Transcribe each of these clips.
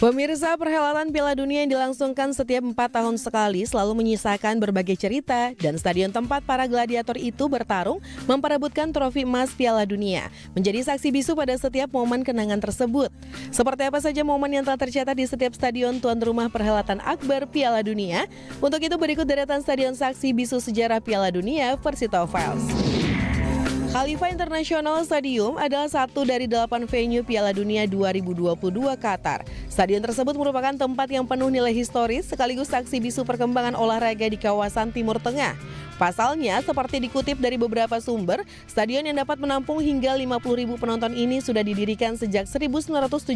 Pemirsa, perhelatan Piala Dunia yang dilangsungkan setiap 4 tahun sekali selalu menyisakan berbagai cerita dan stadion tempat para gladiator itu bertarung memperebutkan trofi emas Piala Dunia menjadi saksi bisu pada setiap momen kenangan tersebut. Seperti apa saja momen yang telah tercatat di setiap stadion tuan rumah perhelatan akbar Piala Dunia? Untuk itu berikut deretan stadion saksi bisu sejarah Piala Dunia versi Top Files. Khalifa International Stadium adalah satu dari 8 venue Piala Dunia 2022 Qatar. Stadion tersebut merupakan tempat yang penuh nilai historis sekaligus saksi bisu perkembangan olahraga di kawasan Timur Tengah. Pasalnya, seperti dikutip dari beberapa sumber, stadion yang dapat menampung hingga 50.000 penonton ini sudah didirikan sejak 1976.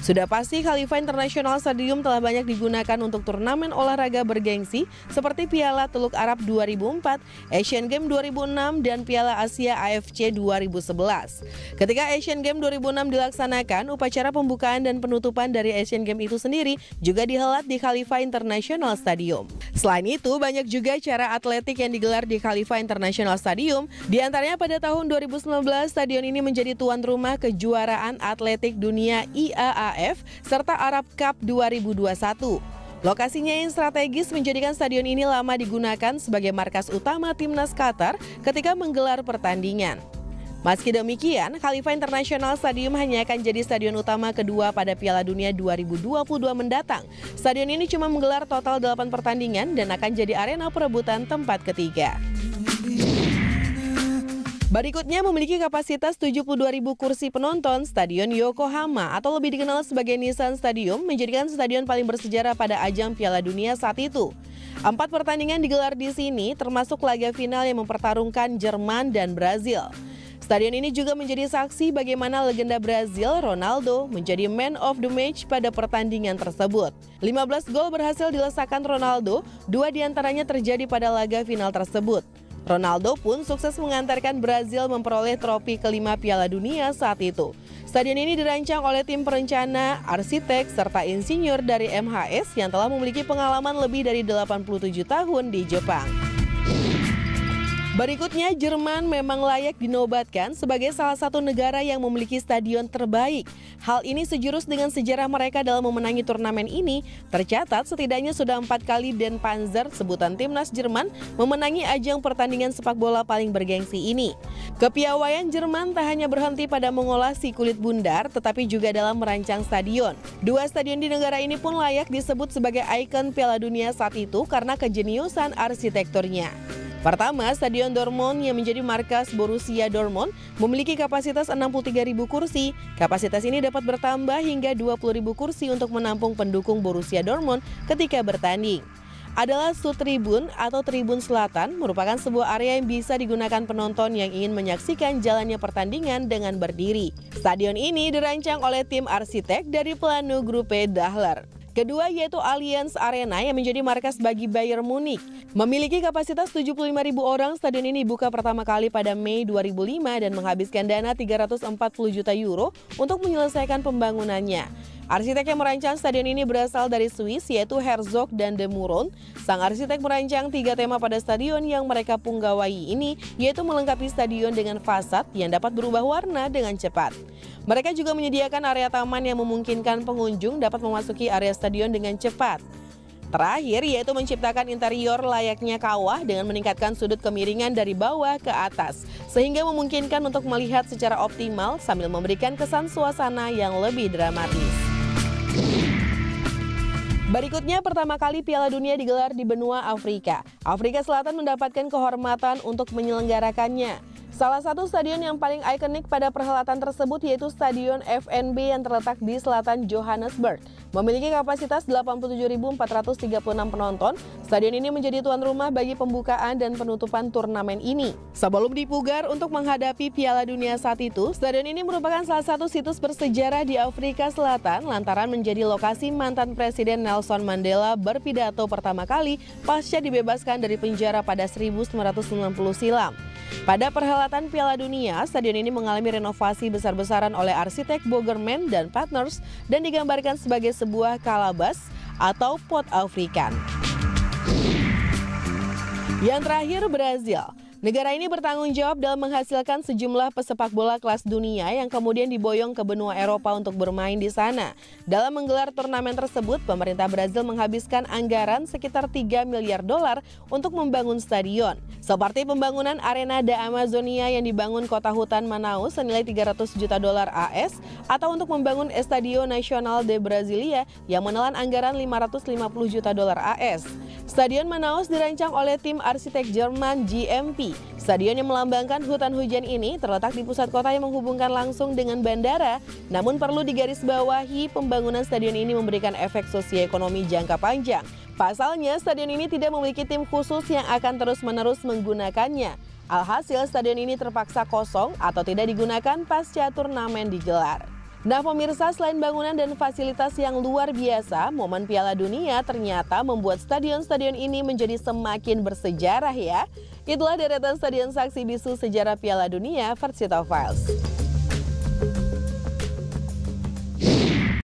Sudah pasti Khalifa International Stadium telah banyak digunakan untuk turnamen olahraga bergengsi seperti Piala Teluk Arab 2004, Asian Games 2006, dan Piala Asia AFC 2011. Ketika Asian Games 2006 dilaksanakan, upacara pembukaan dan penutupan dari Asian Games itu sendiri juga dihelat di Khalifa International Stadium. Selain itu, banyak juga acara atletik yang digelar di Khalifa International Stadium. Di antaranya pada tahun 2019, stadion ini menjadi tuan rumah kejuaraan atletik dunia IAAF serta Arab Cup 2021. Lokasinya yang strategis menjadikan stadion ini lama digunakan sebagai markas utama timnas Qatar ketika menggelar pertandingan. Meski demikian, Khalifa International Stadium hanya akan jadi stadion utama kedua pada Piala Dunia 2022 mendatang. Stadion ini cuma menggelar total 8 pertandingan dan akan jadi arena perebutan tempat ketiga. Berikutnya memiliki kapasitas 72.000 kursi penonton, Stadion Yokohama atau lebih dikenal sebagai Nissan Stadium menjadikan stadion paling bersejarah pada ajang Piala Dunia saat itu. 4 pertandingan digelar di sini termasuk laga final yang mempertarungkan Jerman dan Brazil. Stadion ini juga menjadi saksi bagaimana legenda Brazil, Ronaldo, menjadi man of the match pada pertandingan tersebut. 15 gol berhasil dilesakan Ronaldo, 2 diantaranya terjadi pada laga final tersebut. Ronaldo pun sukses mengantarkan Brazil memperoleh trofi kelima Piala Dunia saat itu. Stadion ini dirancang oleh tim perencana, arsitek, serta insinyur dari MHS yang telah memiliki pengalaman lebih dari 87 tahun di Jepang. Berikutnya, Jerman memang layak dinobatkan sebagai salah satu negara yang memiliki stadion terbaik. Hal ini sejurus dengan sejarah mereka dalam memenangi turnamen ini. Tercatat setidaknya sudah 4 kali Den Panzer, sebutan timnas Jerman, memenangi ajang pertandingan sepak bola paling bergengsi ini. Kepiawaian Jerman tak hanya berhenti pada mengolah si kulit bundar, tetapi juga dalam merancang stadion. 2 stadion di negara ini pun layak disebut sebagai ikon Piala Dunia saat itu karena kejeniusan arsitekturnya. Pertama, Stadion Dortmund yang menjadi markas Borussia Dortmund memiliki kapasitas 63.000 kursi. Kapasitas ini dapat bertambah hingga 20.000 kursi untuk menampung pendukung Borussia Dortmund ketika bertanding. Adalah Südtribüne atau Tribun Selatan, merupakan sebuah area yang bisa digunakan penonton yang ingin menyaksikan jalannya pertandingan dengan berdiri. Stadion ini dirancang oleh tim arsitek dari Plano Gruppe Dahler. Kedua yaitu Allianz Arena yang menjadi markas bagi Bayern Munich. Memiliki kapasitas 75.000 orang, stadion ini dibuka pertama kali pada Mei 2005 dan menghabiskan dana 340 juta euro untuk menyelesaikan pembangunannya. Arsitek yang merancang stadion ini berasal dari Swiss yaitu Herzog dan de Meuron. Sang arsitek merancang 3 tema pada stadion yang mereka punggawai ini, yaitu melengkapi stadion dengan fasad yang dapat berubah warna dengan cepat. Mereka juga menyediakan area taman yang memungkinkan pengunjung dapat memasuki area stadion dengan cepat. Terakhir yaitu menciptakan interior layaknya kawah dengan meningkatkan sudut kemiringan dari bawah ke atas, sehingga memungkinkan untuk melihat secara optimal sambil memberikan kesan suasana yang lebih dramatis. Berikutnya, pertama kali Piala Dunia digelar di benua Afrika. Afrika Selatan mendapatkan kehormatan untuk menyelenggarakannya. Salah satu stadion yang paling ikonik pada perhelatan tersebut yaitu Stadion FNB yang terletak di selatan Johannesburg. Memiliki kapasitas 87.436 penonton, stadion ini menjadi tuan rumah bagi pembukaan dan penutupan turnamen ini. Sebelum dipugar untuk menghadapi Piala Dunia saat itu, stadion ini merupakan salah satu situs bersejarah di Afrika Selatan lantaran menjadi lokasi mantan Presiden Nelson Mandela berpidato pertama kali pasca dibebaskan dari penjara pada 1990 silam. Pada perhelatan Piala Dunia, stadion ini mengalami renovasi besar-besaran oleh arsitek Bogerman dan Partners dan digambarkan sebagai sebuah kalabas atau pot Afrikan. Yang terakhir, Brazil. Negara ini bertanggung jawab dalam menghasilkan sejumlah pesepak bola kelas dunia yang kemudian diboyong ke benua Eropa untuk bermain di sana. Dalam menggelar turnamen tersebut, pemerintah Brazil menghabiskan anggaran sekitar 3 miliar dolar untuk membangun stadion. Seperti pembangunan Arena da Amazônia yang dibangun kota hutan Manaus senilai 300 juta dolar AS atau untuk membangun Estadio Nacional de Brasilia yang menelan anggaran 550 juta dolar AS. Stadion Manaus dirancang oleh tim arsitek Jerman GMP. Stadion yang melambangkan hutan hujan ini terletak di pusat kota yang menghubungkan langsung dengan bandara. Namun perlu digarisbawahi, pembangunan stadion ini memberikan efek sosioekonomi jangka panjang. Pasalnya, stadion ini tidak memiliki tim khusus yang akan terus-menerus menggunakannya. Alhasil, stadion ini terpaksa kosong atau tidak digunakan pasca turnamen digelar. Nah pemirsa, selain bangunan dan fasilitas yang luar biasa, momen Piala Dunia ternyata membuat stadion-stadion ini menjadi semakin bersejarah ya. Itulah deretan stadion saksi bisu sejarah Piala Dunia versi Top Files.